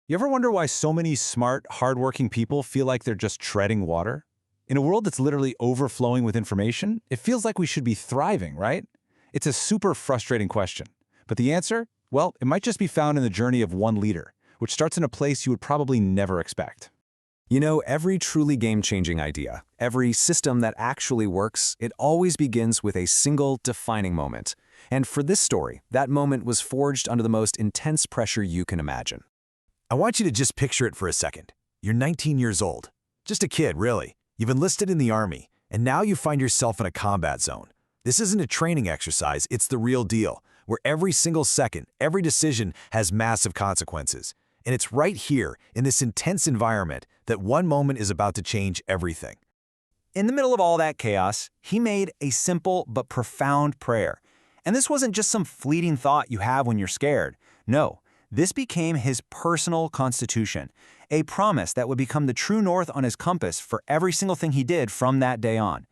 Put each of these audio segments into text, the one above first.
You ever wonder why so many smart, hardworking people feel like they're just treading water? In a world that's literally overflowing with information, it feels like we should be thriving, right? It's a super frustrating question. But the answer? Well, it might just be found in the journey of one leader, which starts in a place you would probably never expect. You know, every truly game-changing idea, every system that actually works, it always begins with a single defining moment. And for this story, that moment was forged under the most intense pressure you can imagine. I want you to just picture it for a second. You're 19 years old. Just a kid, really. You've enlisted in the Army, and now you find yourself in a combat zone. This isn't a training exercise, it's the real deal, where every single second, every decision has massive consequences. And it's right here, in this intense environment, that one moment is about to change everything. In the middle of all that chaos, he made a simple but profound prayer. And this wasn't just some fleeting thought you have when you're scared. No, this became his personal constitution, a promise that would become the true north on his compass for every single thing he did from that day on.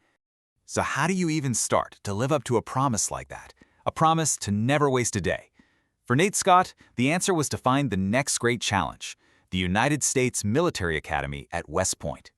So how do you even start to live up to a promise like that? A promise to never waste a day? For Nate Scott, the answer was to find the next great challenge, the United States Military Academy at West Point.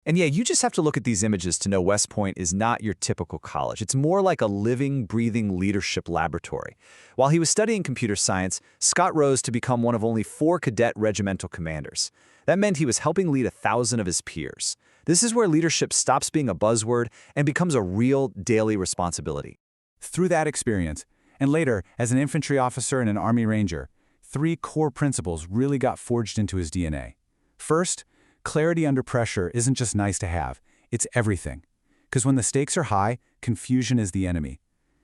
And yeah, you just have to look at these images to know West Point is not your typical college. It's more like a living, breathing leadership laboratory. While he was studying computer science, Scott rose to become one of only 4 Cadet Regimental Commanders. That meant he was helping lead 1,000 of his peers. This is where leadership stops being a buzzword and becomes a real daily responsibility. Through that experience, and later as an infantry officer and an Army Ranger, 3 core principles really got forged into his DNA. First, clarity under pressure isn't just nice to have, it's everything. Because when the stakes are high, confusion is the enemy.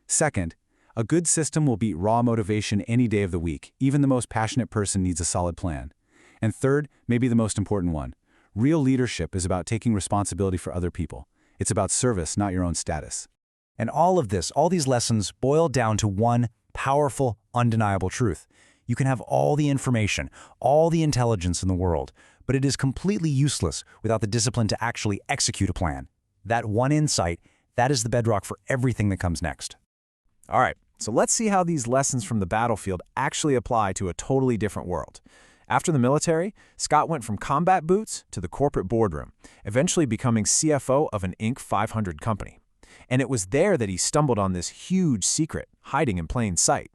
Second, a good system will beat raw motivation any day of the week. Even the most passionate person needs a solid plan. And third, maybe the most important one, real leadership is about taking responsibility for other people. It's about service, not your own status. And all of this, all these lessons boil down to one powerful, undeniable truth. You can have all the information, all the intelligence in the world, but it is completely useless without the discipline to actually execute a plan. That one insight, that is the bedrock for everything that comes next. All right, so let's see how these lessons from the battlefield actually apply to a totally different world. After the military, Scott went from combat boots to the corporate boardroom, eventually becoming CFO of an Inc. 500 company. And it was there that he stumbled on this huge secret, hiding in plain sight.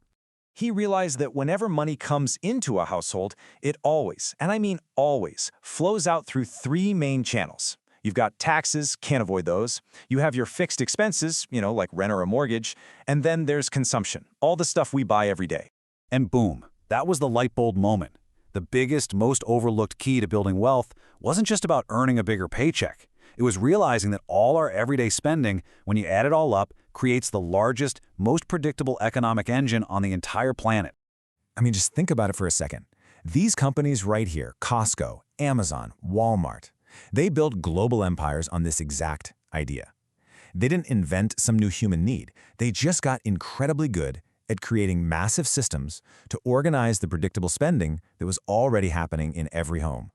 He realized that whenever money comes into a household, it always, and I mean always, flows out through 3 main channels. You've got taxes, can't avoid those. You have your fixed expenses, like rent or a mortgage. And then there's consumption, all the stuff we buy every day. And boom, that was the light bulb moment. The biggest, most overlooked key to building wealth wasn't just about earning a bigger paycheck. It was realizing that all our everyday spending, when you add it all up, creates the largest, most predictable economic engine on the entire planet. I mean, just think about it for a second. These companies right here, Costco, Amazon, Walmart, they built global empires on this exact idea. They didn't invent some new human need. They just got incredibly good at creating massive systems to organize the predictable spending that was already happening in every home.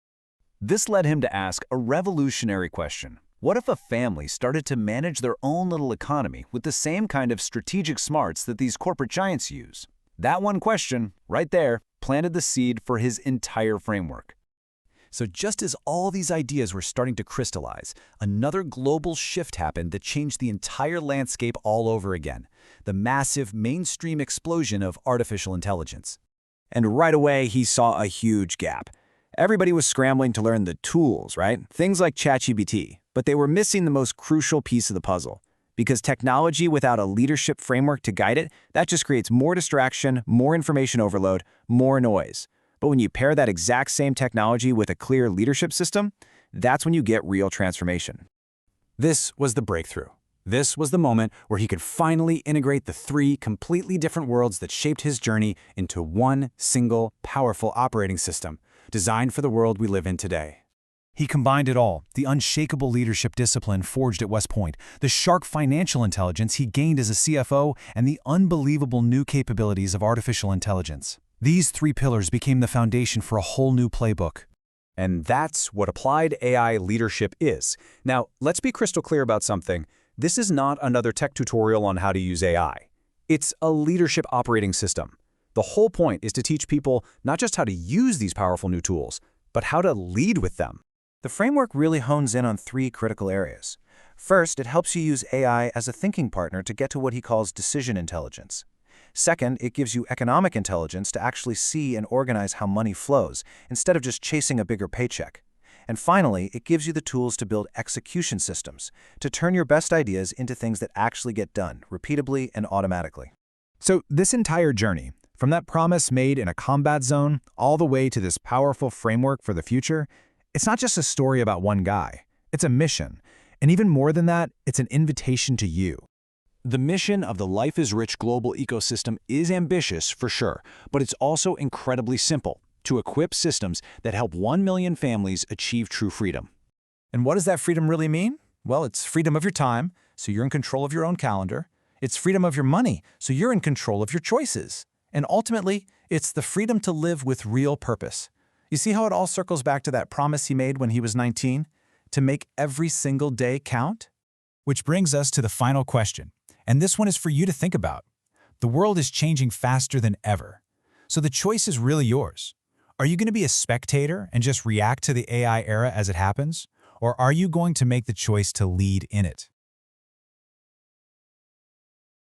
This led him to ask a revolutionary question. What if a family started to manage their own little economy with the same kind of strategic smarts that these corporate giants use? That one question, right there, planted the seed for his entire framework. So just as all these ideas were starting to crystallize, another global shift happened that changed the entire landscape all over again, the massive mainstream explosion of artificial intelligence. And right away, he saw a huge gap. Everybody was scrambling to learn the tools, right? Things like ChatGPT, but they were missing the most crucial piece of the puzzle. Because technology without a leadership framework to guide it, that just creates more distraction, more information overload, more noise. But when you pair that exact same technology with a clear leadership system, that's when you get real transformation. This was the breakthrough. This was the moment where he could finally integrate the 3 completely different worlds that shaped his journey into one single, powerful operating system, designed for the world we live in today. He combined it all, the unshakable leadership discipline forged at West Point, the sharp financial intelligence he gained as a CFO, and the unbelievable new capabilities of artificial intelligence. These 3 pillars became the foundation for a whole new playbook. And that's what applied AI leadership is. Now, let's be crystal clear about something. This is not another tech tutorial on how to use AI. It's a leadership operating system. The whole point is to teach people not just how to use these powerful new tools, but how to lead with them. The framework really hones in on 3 critical areas. First, it helps you use AI as a thinking partner to get to what he calls decision intelligence. Second, it gives you economic intelligence to actually see and organize how money flows, instead of just chasing a bigger paycheck. And finally, it gives you the tools to build execution systems, to turn your best ideas into things that actually get done, repeatably and automatically. So this entire journey, from that promise made in a combat zone all the way to this powerful framework for the future, it's not just a story about one guy. It's a mission. And even more than that, it's an invitation to you. The mission of the Life is Rich global ecosystem is ambitious, for sure, but it's also incredibly simple: to equip systems that help 1 million families achieve true freedom. And what does that freedom really mean? Well, it's freedom of your time, so you're in control of your own calendar. It's freedom of your money, so you're in control of your choices. And ultimately, it's the freedom to live with real purpose. You see how it all circles back to that promise he made when he was 19? To make every single day count? Which brings us to the final question, and this one is for you to think about. The world is changing faster than ever, so the choice is really yours. Are you going to be a spectator and just react to the AI era as it happens? Or are you going to make the choice to lead in it?